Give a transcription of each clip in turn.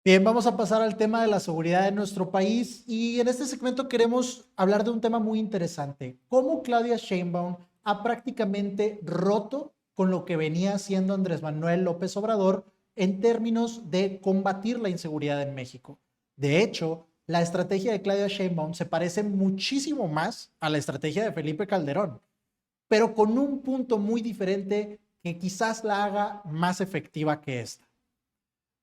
Bien, vamos a pasar al tema de la seguridad de nuestro país y en este segmento queremos hablar de un tema muy interesante, cómo Claudia Sheinbaum ha prácticamente roto con lo que venía haciendo Andrés Manuel López Obrador en términos de combatir la inseguridad en México. De hecho, la estrategia de Claudia Sheinbaum se parece muchísimo más a la estrategia de Felipe Calderón, pero con un punto muy diferente que quizás la haga más efectiva que esta.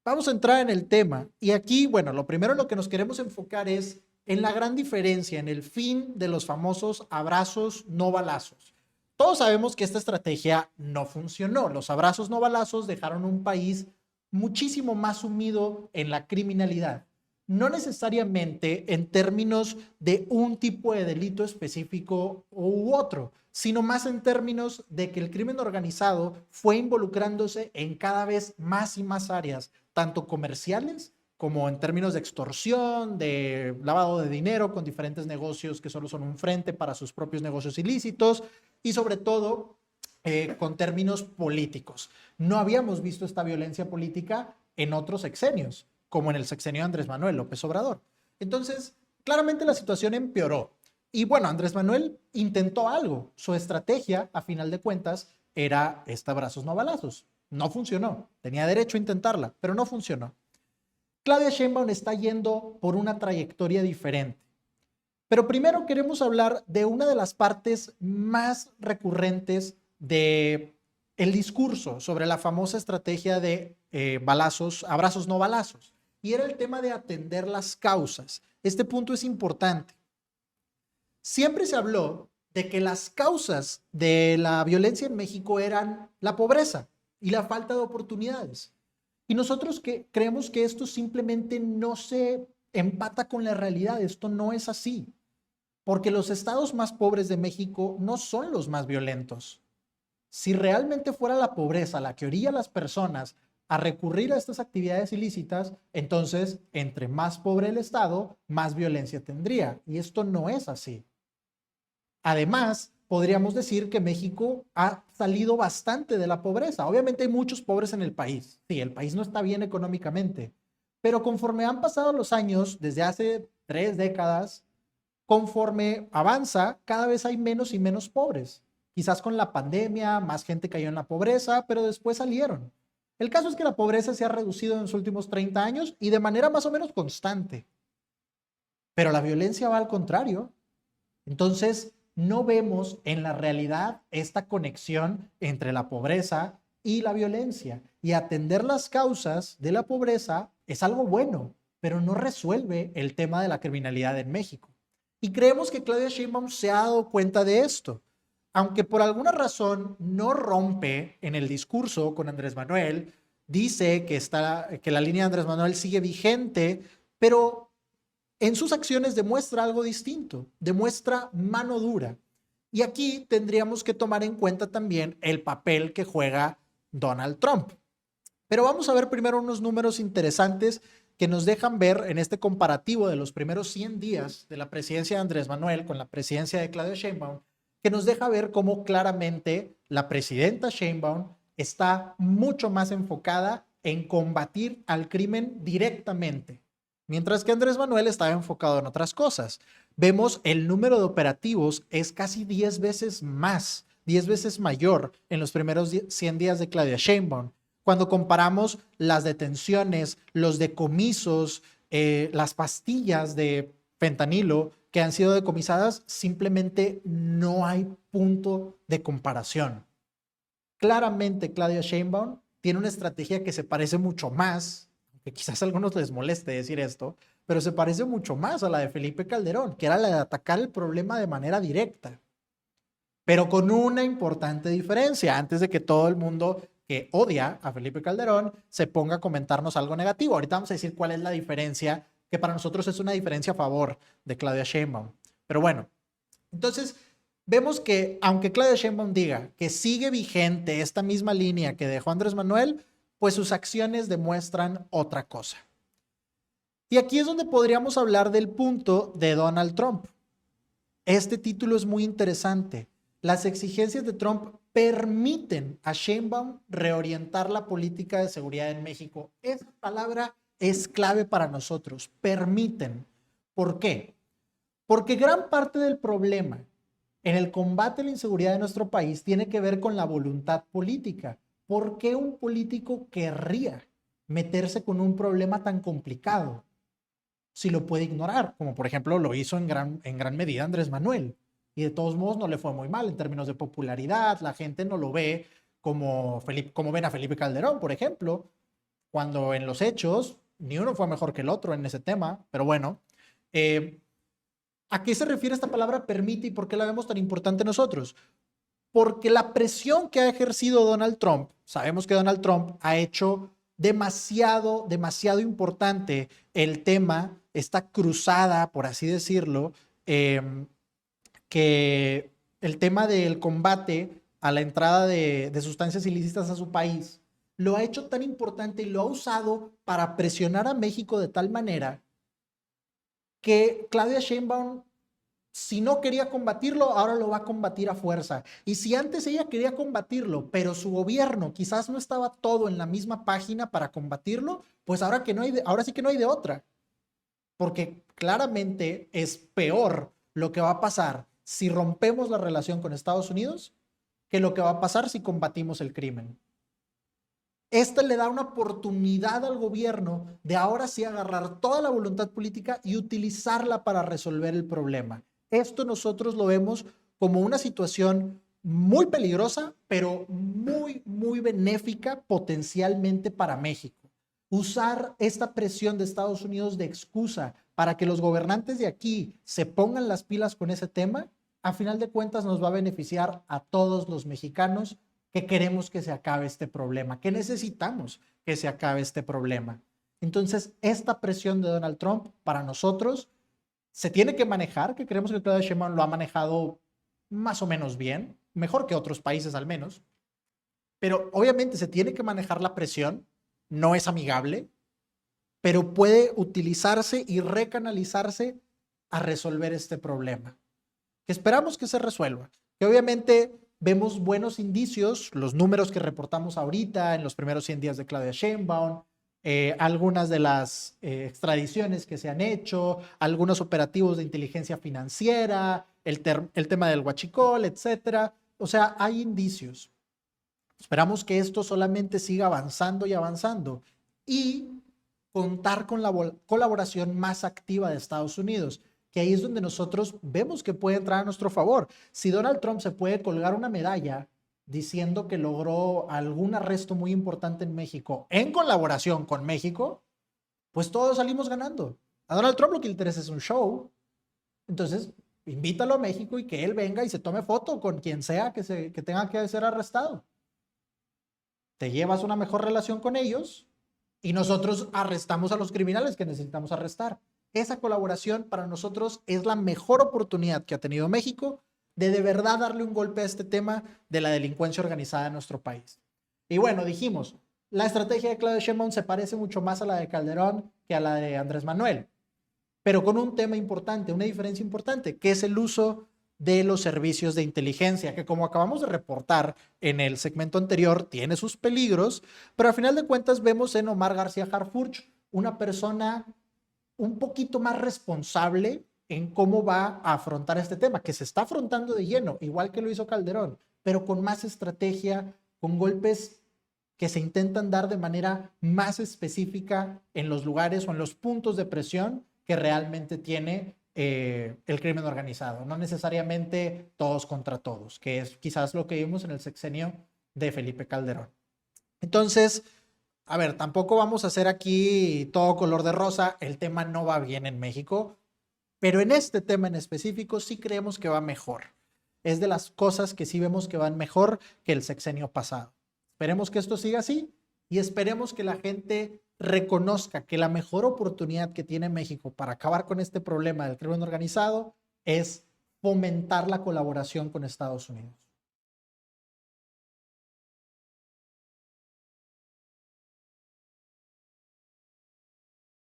Vamos a entrar en el tema y aquí, bueno, lo primero en lo que nos queremos enfocar es en la gran diferencia, en el fin de los famosos abrazos no balazos. Todos sabemos que esta estrategia no funcionó. Los abrazos no balazos dejaron un país muchísimo más sumido en la criminalidad. No necesariamente en términos de un tipo de delito específico u otro, sino más en términos de que el crimen organizado fue involucrándose en cada vez más y más áreas, tanto comerciales como en términos de extorsión, de lavado de dinero con diferentes negocios que solo son un frente para sus propios negocios ilícitos y sobre todo con términos políticos. No habíamos visto esta violencia política en otros sexenios, como en el sexenio de Andrés Manuel López Obrador. Entonces, claramente la situación empeoró. Y bueno, Andrés Manuel intentó algo. Su estrategia, a final de cuentas, era esta abrazos no balazos. No funcionó. Tenía derecho a intentarla, pero no funcionó. Claudia Sheinbaum está yendo por una trayectoria diferente. Pero primero queremos hablar de una de las partes más recurrentes de el discurso sobre la famosa estrategia de balazos, abrazos no balazos. Y era el tema de atender las causas. Este punto es importante. Siempre se habló de que las causas de la violencia en México eran la pobreza y la falta de oportunidades. Y nosotros creemos que esto simplemente no se empata con la realidad. Esto no es así, porque los estados más pobres de México no son los más violentos. Si realmente fuera la pobreza la que orilla a las personas a recurrir a estas actividades ilícitas, entonces, entre más pobre el estado, más violencia tendría. Y esto no es así. Además, podríamos decir que México ha salido bastante de la pobreza. Obviamente hay muchos pobres en el país. Sí, el país no está bien económicamente, pero conforme han pasado los años, desde hace 3 décadas, conforme avanza, cada vez hay menos y menos pobres. Quizás con la pandemia, más gente cayó en la pobreza, pero después salieron. El caso es que la pobreza se ha reducido en los últimos 30 años y de manera más o menos constante, pero la violencia va al contrario. Entonces, no vemos en la realidad esta conexión entre la pobreza y la violencia. Y atender las causas de la pobreza es algo bueno, pero no resuelve el tema de la criminalidad en México. Y creemos que Claudia Sheinbaum se ha dado cuenta de esto. Aunque por alguna razón no rompe en el discurso con Andrés Manuel, dice que la línea de Andrés Manuel sigue vigente, pero en sus acciones demuestra algo distinto, demuestra mano dura. Y aquí tendríamos que tomar en cuenta también el papel que juega Donald Trump. Pero vamos a ver primero unos números interesantes que nos dejan ver en este comparativo de los primeros 100 días de la presidencia de Andrés Manuel con la presidencia de Claudia Sheinbaum, que nos deja ver cómo claramente la presidenta Sheinbaum está mucho más enfocada en combatir al crimen directamente, mientras que Andrés Manuel estaba enfocado en otras cosas. Vemos el número de operativos es casi 10 veces más, 10 veces mayor en los primeros 100 días de Claudia Sheinbaum. Cuando comparamos las detenciones, los decomisos, las pastillas de fentanilo que han sido decomisadas, simplemente no hay punto de comparación. Claramente Claudia Sheinbaum tiene una estrategia que se parece mucho más, que quizás a algunos les moleste decir esto, pero se parece mucho más a la de Felipe Calderón, que era la de atacar el problema de manera directa, pero con una importante diferencia, antes de que todo el mundo que odia a Felipe Calderón se ponga a comentarnos algo negativo. Ahorita vamos a decir cuál es la diferencia, que para nosotros es una diferencia a favor de Claudia Sheinbaum. Pero bueno, entonces vemos que aunque Claudia Sheinbaum diga que sigue vigente esta misma línea que dejó Andrés Manuel, pues sus acciones demuestran otra cosa. Y aquí es donde podríamos hablar del punto de Donald Trump. Este título es muy interesante. Las exigencias de Trump permiten a Sheinbaum reorientar la política de seguridad en México. Esa palabra es clave para nosotros. Permiten. ¿Por qué? Porque gran parte del problema en el combate a la inseguridad de nuestro país tiene que ver con la voluntad política. ¿Por qué un político querría meterse con un problema tan complicado si lo puede ignorar? Como por ejemplo lo hizo en gran medida Andrés Manuel. Y de todos modos no le fue muy mal en términos de popularidad. La gente no lo ve como ven a Felipe Calderón, por ejemplo, cuando en los hechos ni uno fue mejor que el otro en ese tema. Pero bueno, ¿a qué se refiere esta palabra permite y por qué la vemos tan importante nosotros? Porque la presión que ha ejercido Donald Trump, sabemos que Donald Trump ha hecho demasiado importante el tema, esta cruzada, por así decirlo, que el tema del combate a la entrada de sustancias ilícitas a su país, lo ha hecho tan importante y lo ha usado para presionar a México de tal manera que Claudia Sheinbaum, si no quería combatirlo, ahora lo va a combatir a fuerza. Y si antes ella quería combatirlo, pero su gobierno quizás no estaba todo en la misma página para combatirlo, pues ahora sí que no hay de otra. Porque claramente es peor lo que va a pasar si rompemos la relación con Estados Unidos que lo que va a pasar si combatimos el crimen. Esta le da una oportunidad al gobierno de ahora sí agarrar toda la voluntad política y utilizarla para resolver el problema. Esto nosotros lo vemos como una situación muy peligrosa, pero muy benéfica potencialmente para México. Usar esta presión de Estados Unidos de excusa para que los gobernantes de aquí se pongan las pilas con ese tema, a final de cuentas nos va a beneficiar a todos los mexicanos que queremos que se acabe este problema, que necesitamos que se acabe este problema. Entonces, esta presión de Donald Trump para nosotros se tiene que manejar, que creemos que Claudia Sheinbaum lo ha manejado más o menos bien, mejor que otros países al menos, pero obviamente se tiene que manejar la presión, no es amigable, pero puede utilizarse y recanalizarse a resolver este problema, que esperamos que se resuelva, que obviamente vemos buenos indicios, los números que reportamos ahorita en los primeros 100 días de Claudia Sheinbaum, algunas de las extradiciones que se han hecho, algunos operativos de inteligencia financiera, el tema del huachicol, etcétera. O sea, hay indicios. Esperamos que esto solamente siga avanzando y avanzando y contar con la colaboración más activa de Estados Unidos, que ahí es donde nosotros vemos que puede entrar a nuestro favor. Si Donald Trump se puede colgar una medalla diciendo que logró algún arresto muy importante en México en colaboración con México, pues todos salimos ganando. A Donald Trump lo que le interesa es un show. Entonces, invítalo a México y que él venga y se tome foto con quien sea que tenga que ser arrestado. Te llevas una mejor relación con ellos y nosotros arrestamos a los criminales que necesitamos arrestar. Esa colaboración para nosotros es la mejor oportunidad que ha tenido México de verdad darle un golpe a este tema de la delincuencia organizada en nuestro país. Y bueno, dijimos, la estrategia de Claudia Sheinbaum se parece mucho más a la de Calderón que a la de Andrés Manuel, pero con un tema importante, una diferencia importante, que es el uso de los servicios de inteligencia, que como acabamos de reportar en el segmento anterior, tiene sus peligros, pero a final de cuentas vemos en Omar García Harfuch una persona un poquito más responsable en cómo va a afrontar este tema, que se está afrontando de lleno, igual que lo hizo Calderón, pero con más estrategia, con golpes que se intentan dar de manera más específica en los lugares o en los puntos de presión que realmente tiene el crimen organizado, no necesariamente todos contra todos, que es quizás lo que vimos en el sexenio de Felipe Calderón. Entonces, a ver, tampoco vamos a hacer aquí todo color de rosa, el tema no va bien en México, pero en este tema en específico sí creemos que va mejor. Es de las cosas que sí vemos que van mejor que el sexenio pasado. Esperemos que esto siga así y esperemos que la gente reconozca que la mejor oportunidad que tiene México para acabar con este problema del crimen organizado es fomentar la colaboración con Estados Unidos.